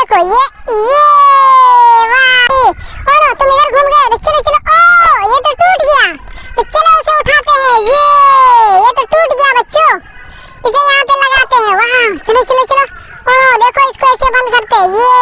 देखो ये वाह। और तुम इधर घूम गए तो चलो चलो। ओ ये तो टूट गया, तो चलो उसे उठाते हैं। ये तो टूट गया बच्चों, इसे यहाँ पे लगाते हैं। वाह चलो चलो चलो। ओ देखो इसको ऐसे बंद करते हैं। ये